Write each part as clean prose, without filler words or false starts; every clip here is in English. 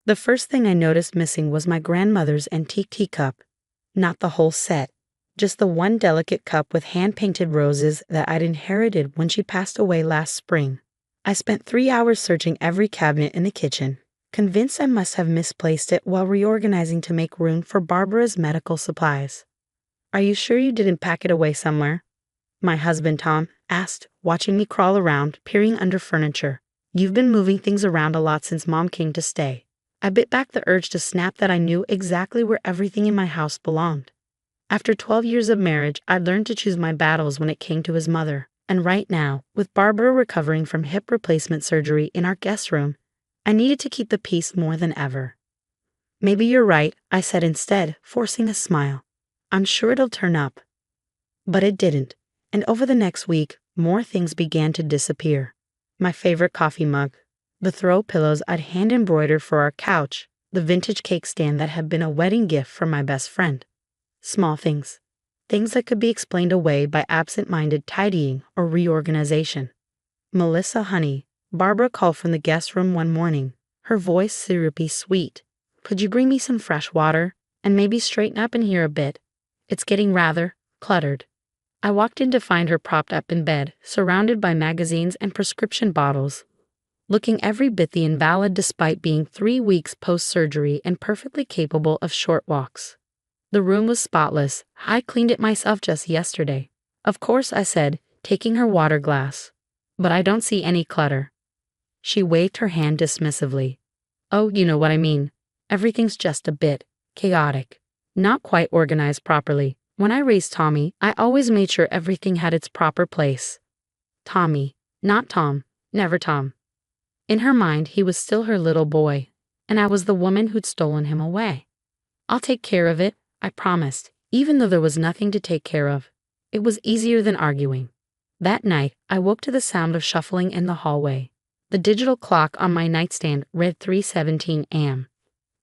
The first thing I noticed missing was my grandmother's antique teacup. Not the whole set, just the one delicate cup with hand-painted roses that I'd inherited when she passed away last spring. I spent 3 hours searching every cabinet in the kitchen, convinced I must have misplaced it while reorganizing to make room for Barbara's medical supplies. "Are you sure you didn't pack it away somewhere?" my husband Tom asked, watching me crawl around, peering under furniture. "You've been moving things around a lot since Mom came to stay." I bit back the urge to snap that I knew exactly where everything in my house belonged. After 12 years of marriage, I'd learned to choose my battles when it came to his mother. And right now, with Barbara recovering from hip replacement surgery in our guest room, I needed to keep the peace more than ever. "Maybe you're right," I said instead, forcing a smile. "I'm sure it'll turn up." But it didn't, and over the next week, more things began to disappear. My favorite coffee mug, the throw pillows I'd hand-embroidered for our couch, the vintage cake stand that had been a wedding gift from my best friend. Small things. Things that could be explained away by absent-minded tidying or reorganization. "Melissa, honey," Barbara called from the guest room one morning, her voice syrupy sweet. "Could you bring me some fresh water? And maybe straighten up in here a bit. It's getting rather cluttered." I walked in to find her propped up in bed, surrounded by magazines and prescription bottles, looking every bit the invalid despite being 3 weeks post-surgery and perfectly capable of short walks. The room was spotless. "I cleaned it myself just yesterday." "Of course," I said, taking her water glass. "But I don't see any clutter." She waved her hand dismissively. "Oh, you know what I mean. Everything's just a bit chaotic. Not quite organized properly. When I raised Tommy, I always made sure everything had its proper place." Tommy, not Tom, never Tom. In her mind, he was still her little boy, and I was the woman who'd stolen him away. "I'll take care of it," I promised, even though there was nothing to take care of. It was easier than arguing. That night, I woke to the sound of shuffling in the hallway. The digital clock on my nightstand read 3:17 a.m.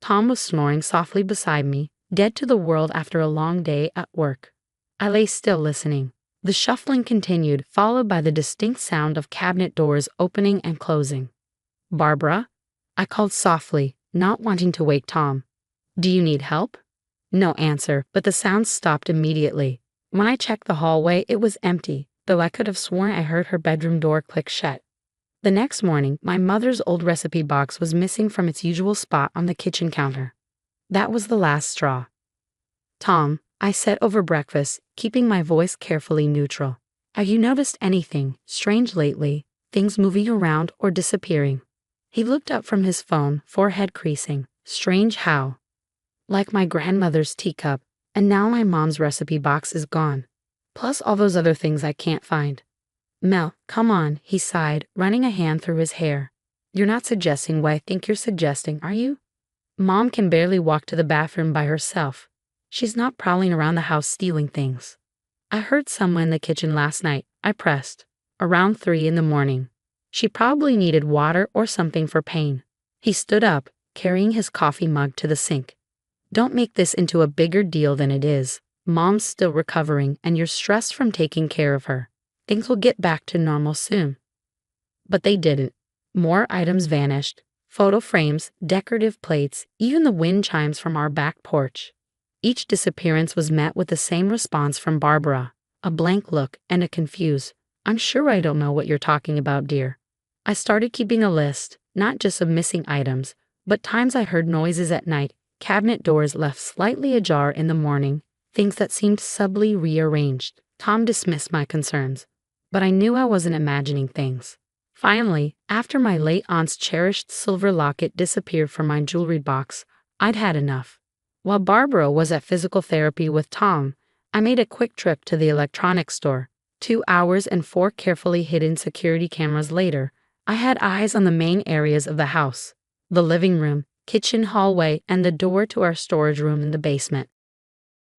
Tom was snoring softly beside me, dead to the world after a long day at work. I lay still listening. The shuffling continued, followed by the distinct sound of cabinet doors opening and closing. "Barbara?" I called softly, not wanting to wake Tom. "Do you need help?" No answer, but the sound stopped immediately. When I checked the hallway, it was empty, though I could have sworn I heard her bedroom door click shut. The next morning, my mother's old recipe box was missing from its usual spot on the kitchen counter. That was the last straw. "Tom," I said over breakfast, keeping my voice carefully neutral, "have you noticed anything strange lately? Things moving around or disappearing?" He looked up from his phone, forehead creasing. "Strange how?" "Like my grandmother's teacup, and now my mom's recipe box is gone. Plus all those other things I can't find." "Mel, come on," he sighed, running a hand through his hair. "You're not suggesting what I think you're suggesting, are you? Mom can barely walk to the bathroom by herself. She's not prowling around the house stealing things." "I heard someone in the kitchen last night," I pressed. "Around 3 in the morning. She probably needed water or something for pain." He stood up, carrying his coffee mug to the sink. "Don't make this into a bigger deal than it is. Mom's still recovering and you're stressed from taking care of her. Things will get back to normal soon." But they didn't. More items vanished. Photo frames, decorative plates, even the wind chimes from our back porch. Each disappearance was met with the same response from Barbara, a blank look and a confused, "I'm sure I don't know what you're talking about, dear." I started keeping a list, not just of missing items, but times I heard noises at night, cabinet doors left slightly ajar in the morning, things that seemed subtly rearranged. Tom dismissed my concerns, but I knew I wasn't imagining things. Finally, after my late aunt's cherished silver locket disappeared from my jewelry box, I'd had enough. While Barbara was at physical therapy with Tom, I made a quick trip to the electronics store. 2 hours and 4 carefully hidden security cameras later, I had eyes on the main areas of the house: the living room, kitchen, hallway, and the door to our storage room in the basement.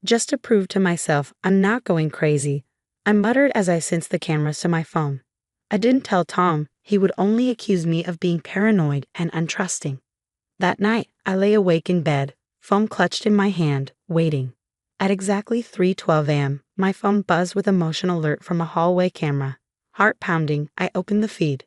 Just to prove to myself I'm not going crazy, I muttered as I synced the cameras to my phone. I didn't tell Tom. He would only accuse me of being paranoid and untrusting. That night, I lay awake in bed, phone clutched in my hand, waiting. At exactly 3:12 a.m., my phone buzzed with a motion alert from a hallway camera. Heart pounding, I opened the feed.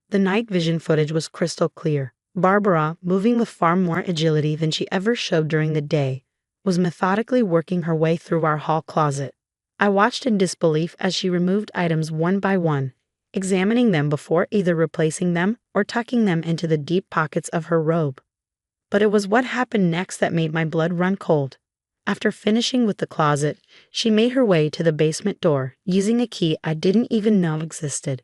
The night vision footage was crystal clear. Barbara, moving with far more agility than she ever showed during the day, was methodically working her way through our hall closet. I watched in disbelief as she removed items one by one, examining them before either replacing them or tucking them into the deep pockets of her robe. But it was what happened next that made my blood run cold. After finishing with the closet, she made her way to the basement door, using a key I didn't even know existed.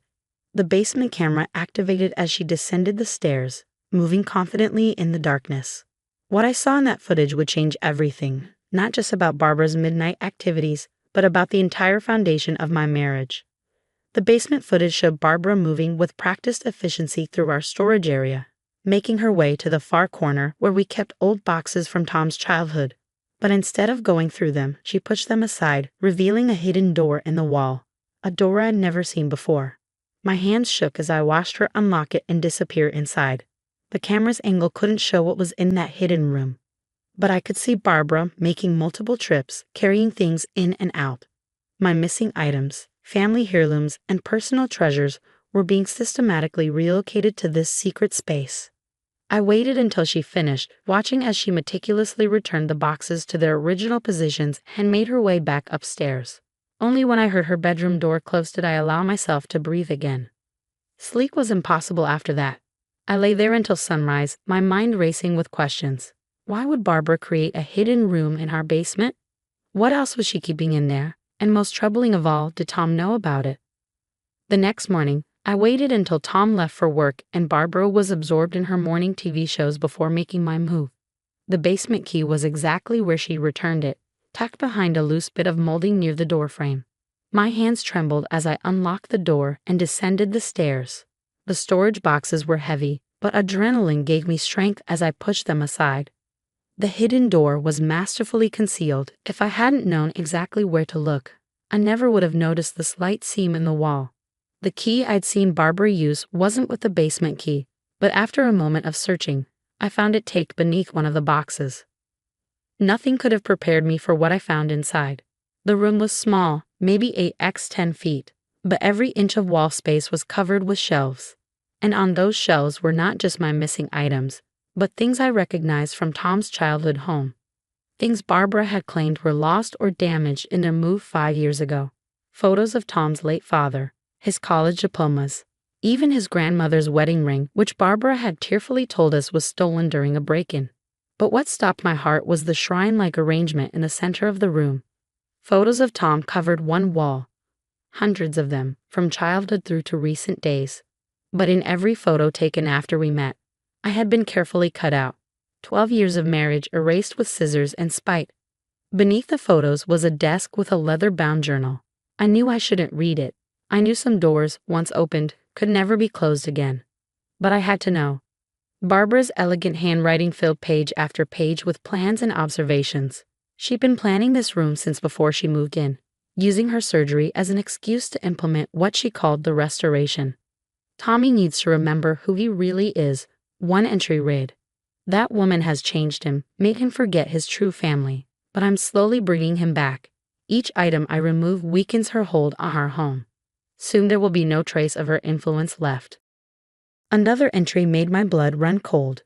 The basement camera activated as she descended the stairs, moving confidently in the darkness. What I saw in that footage would change everything, not just about Barbara's midnight activities, but about the entire foundation of my marriage. The basement footage showed Barbara moving with practiced efficiency through our storage area, making her way to the far corner where we kept old boxes from Tom's childhood. But instead of going through them, she pushed them aside, revealing a hidden door in the wall, a door I'd never seen before. My hands shook as I watched her unlock it and disappear inside. The camera's angle couldn't show what was in that hidden room, but I could see Barbara making multiple trips, carrying things in and out. My missing items, family heirlooms, and personal treasures were being systematically relocated to this secret space. I waited until she finished, watching as she meticulously returned the boxes to their original positions and made her way back upstairs. Only when I heard her bedroom door close did I allow myself to breathe again. Sleep was impossible after that. I lay there until sunrise, my mind racing with questions. Why would Barbara create a hidden room in our basement? What else was she keeping in there? And most troubling of all, did Tom know about it? The next morning, I waited until Tom left for work and Barbara was absorbed in her morning TV shows before making my move. The basement key was exactly where she returned it, tucked behind a loose bit of molding near the doorframe. My hands trembled as I unlocked the door and descended the stairs. The storage boxes were heavy, but adrenaline gave me strength as I pushed them aside. The hidden door was masterfully concealed. If I hadn't known exactly where to look, I never would have noticed the slight seam in the wall. The key I'd seen Barbara use wasn't with the basement key, but after a moment of searching, I found it taped beneath one of the boxes. Nothing could have prepared me for what I found inside. The room was small, maybe 8x10 feet, but every inch of wall space was covered with shelves. And on those shelves were not just my missing items, but things I recognized from Tom's childhood home. Things Barbara had claimed were lost or damaged in their move 5 years ago. Photos of Tom's late father, his college diplomas, even his grandmother's wedding ring, which Barbara had tearfully told us was stolen during a break-in. But what stopped my heart was the shrine-like arrangement in the center of the room. Photos of Tom covered one wall, hundreds of them, from childhood through to recent days. But in every photo taken after we met, I had been carefully cut out. 12 years of marriage erased with scissors and spite. Beneath the photos was a desk with a leather-bound journal. I knew I shouldn't read it. I knew some doors, once opened, could never be closed again. But I had to know. Barbara's elegant handwriting filled page after page with plans and observations. She'd been planning this room since before she moved in, using her surgery as an excuse to implement what she called the restoration. Tommy needs to remember who he really is, one entry read. That woman has changed him, made him forget his true family, but I'm slowly bringing him back. Each item I remove weakens her hold on our home. Soon there will be no trace of her influence left. Another entry made my blood run cold.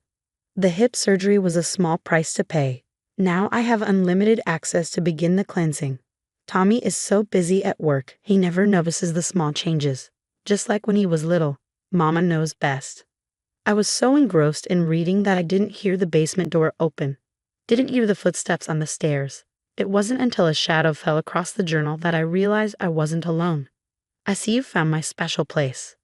The hip surgery was a small price to pay. Now I have unlimited access to begin the cleansing. Tommy is so busy at work, he never notices the small changes. Just like when he was little, Mama knows best. I was so engrossed in reading that I didn't hear the basement door open, didn't hear the footsteps on the stairs. It wasn't until a shadow fell across the journal that I realized I wasn't alone. I see you found my special place.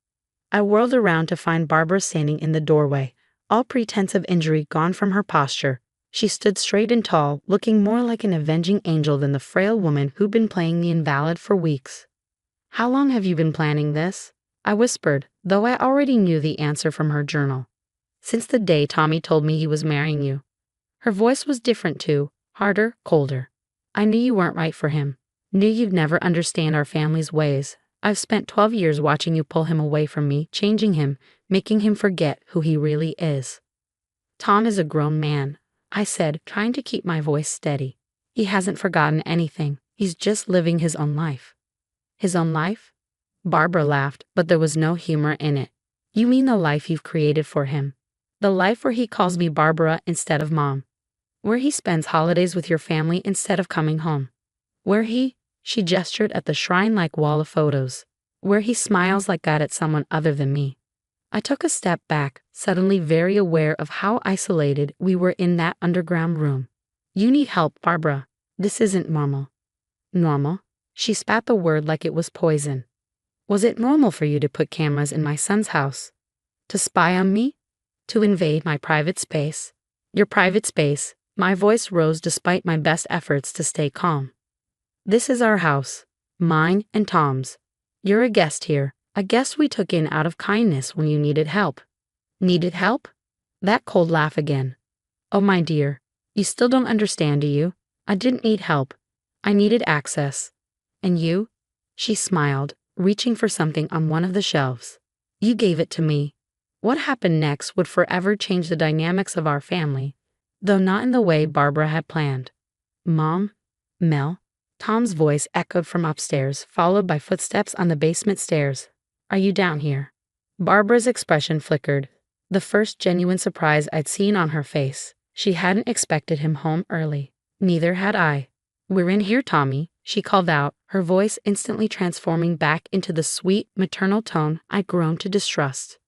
I whirled around to find Barbara standing in the doorway, all pretense of injury gone from her posture. She stood straight and tall, looking more like an avenging angel than the frail woman who'd been playing the invalid for weeks. "How long have you been planning this?" I whispered, though I already knew the answer from her journal. "Since the day Tommy told me he was marrying you." Her voice was different too, harder, colder. "I knew you weren't right for him. Knew you'd never understand our family's ways. I've spent 12 years watching you pull him away from me, changing him, making him forget who he really is." "Tom is a grown man," I said, trying to keep my voice steady. "He hasn't forgotten anything. He's just living his own life." "His own life?" Barbara laughed, but there was no humor in it. "You mean the life you've created for him. The life where he calls me Barbara instead of Mom. Where he spends holidays with your family instead of coming home. Where she gestured at the shrine-like wall of photos. Where he smiles like God at someone other than me. I took a step back, suddenly very aware of how isolated we were in that underground room. You need help, Barbara. This isn't normal. Normal? She spat the word like it was poison. Was it normal for you to put cameras in my son's house? To spy on me? To invade my private space? Your private space? My voice rose despite my best efforts to stay calm. This is our house. Mine and Tom's. You're a guest here. A guest we took in out of kindness when you needed help. Needed help? That cold laugh again. Oh my dear, you still don't understand, do you? I didn't need help. I needed access. And you? She smiled, reaching for something on one of the shelves. You gave it to me. What happened next would forever change the dynamics of our family, though not in the way Barbara had planned. Mom? Mel? Tom's voice echoed from upstairs, followed by footsteps on the basement stairs. Are you down here? Barbara's expression flickered, the first genuine surprise I'd seen on her face. She hadn't expected him home early. Neither had I. We're in here, Tommy, she called out, her voice instantly transforming back into the sweet, maternal tone I'd grown to distrust.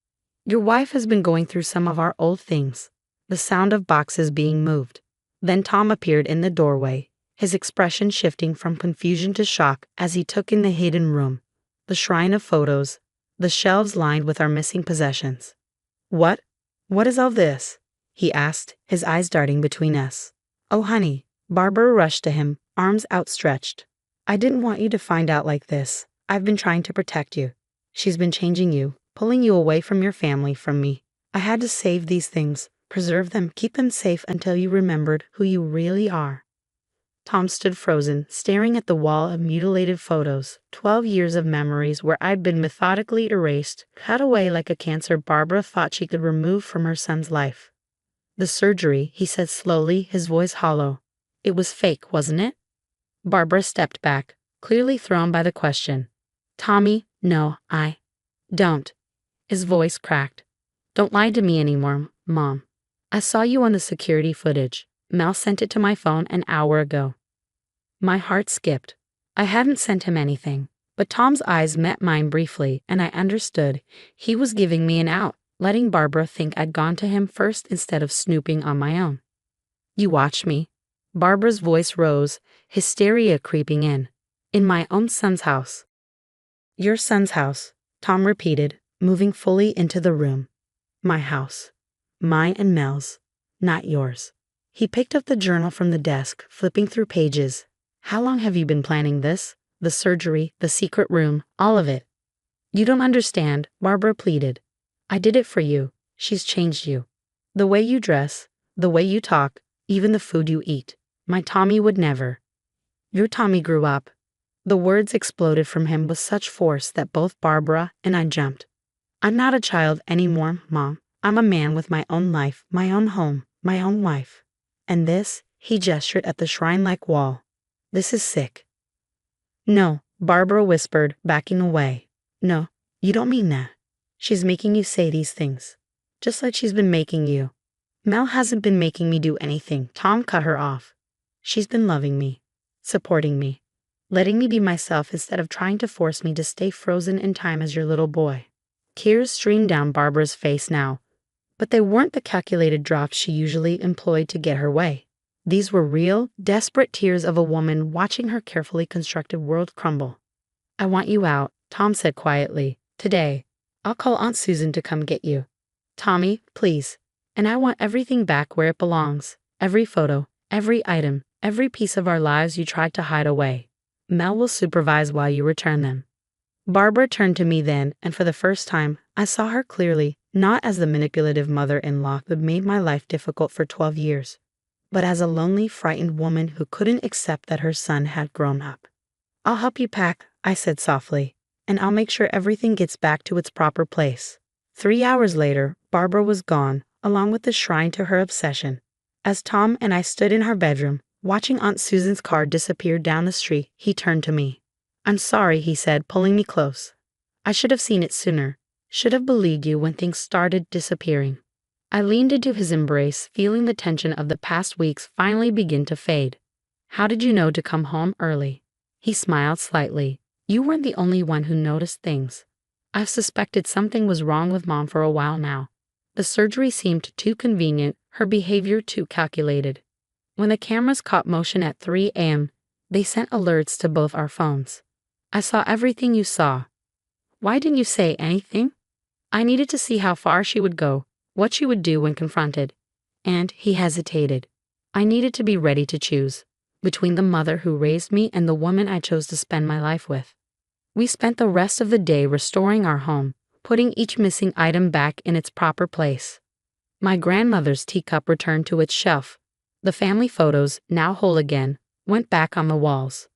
Your wife has been going through some of our old things. The sound of boxes being moved. Then Tom appeared in the doorway, his expression shifting from confusion to shock as he took in the hidden room, the shrine of photos, the shelves lined with our missing possessions. What is all this? He asked, his eyes darting between us. Oh honey, Barbara rushed to him, arms outstretched. I didn't want you to find out like this. I've been trying to protect you. She's been changing you, pulling you away from your family, from me. I had to save these things, preserve them, keep them safe until you remembered who you really are. Tom stood frozen, staring at the wall of mutilated photos, 12 years of memories where I'd been methodically erased, cut away like a cancer Barbara thought she could remove from her son's life. The surgery, he said slowly, his voice hollow. It was fake, wasn't it? Barbara stepped back, clearly thrown by the question. Tommy, no, I don't. His voice cracked. Don't lie to me anymore, Mom. I saw you on the security footage. Mel sent it to my phone an hour ago. My heart skipped. I hadn't sent him anything, but Tom's eyes met mine briefly, and I understood. He was giving me an out, letting Barbara think I'd gone to him first instead of snooping on my own. You watch me. Barbara's voice rose, hysteria creeping in. In my own son's house. Your son's house, Tom repeated, moving fully into the room. My house. Mine and Mel's, not yours. He picked up the journal from the desk, flipping through pages. How long have you been planning this? The surgery, the secret room, all of it. You don't understand, Barbara pleaded. I did it for you. She's changed you. The way you dress, the way you talk, even the food you eat. My Tommy would never. Your Tommy grew up. The words exploded from him with such force that both Barbara and I jumped. I'm not a child anymore, Mom. I'm a man with my own life, my own home, my own wife. And this, he gestured at the shrine-like wall. This is sick. No, Barbara whispered, backing away. No, you don't mean that. She's making you say these things. Just like she's been making you. Mel hasn't been making me do anything. Tom cut her off. She's been loving me, supporting me, letting me be myself instead of trying to force me to stay frozen in time as your little boy. Tears streamed down Barbara's face now, but they weren't the calculated drops she usually employed to get her way. These were real, desperate tears of a woman watching her carefully constructed world crumble. I want you out, Tom said quietly. Today. I'll call Aunt Susan to come get you. Tommy, please. And I want everything back where it belongs. Every photo, every item, every piece of our lives you tried to hide away. Mel will supervise while you return them. Barbara turned to me then, and for the first time, I saw her clearly, not as the manipulative mother-in-law who made my life difficult for 12 years, but as a lonely, frightened woman who couldn't accept that her son had grown up. I'll help you pack, I said softly, and I'll make sure everything gets back to its proper place. 3 hours later, Barbara was gone, along with the shrine to her obsession. As Tom and I stood in her bedroom, watching Aunt Susan's car disappear down the street, he turned to me. I'm sorry, he said, pulling me close. I should have seen it sooner. Should have believed you when things started disappearing. I leaned into his embrace, feeling the tension of the past weeks finally begin to fade. How did you know to come home early? He smiled slightly. You weren't the only one who noticed things. I've suspected something was wrong with Mom for a while now. The surgery seemed too convenient, her behavior too calculated. When the cameras caught motion at 3 a.m., they sent alerts to both our phones. I saw everything you saw. Why didn't you say anything? I needed to see how far she would go, what she would do when confronted. And he hesitated. I needed to be ready to choose between the mother who raised me and the woman I chose to spend my life with. We spent the rest of the day restoring our home, putting each missing item back in its proper place. My grandmother's teacup returned to its shelf. The family photos, now whole again, went back on the walls.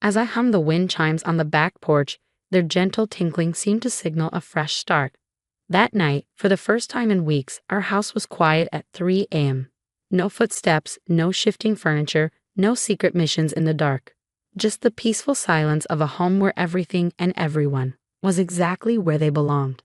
As I hummed the wind chimes on the back porch, their gentle tinkling seemed to signal a fresh start. That night, for the first time in weeks, our house was quiet at 3 a.m. No footsteps, no shifting furniture, no secret missions in the dark. Just the peaceful silence of a home where everything and everyone was exactly where they belonged.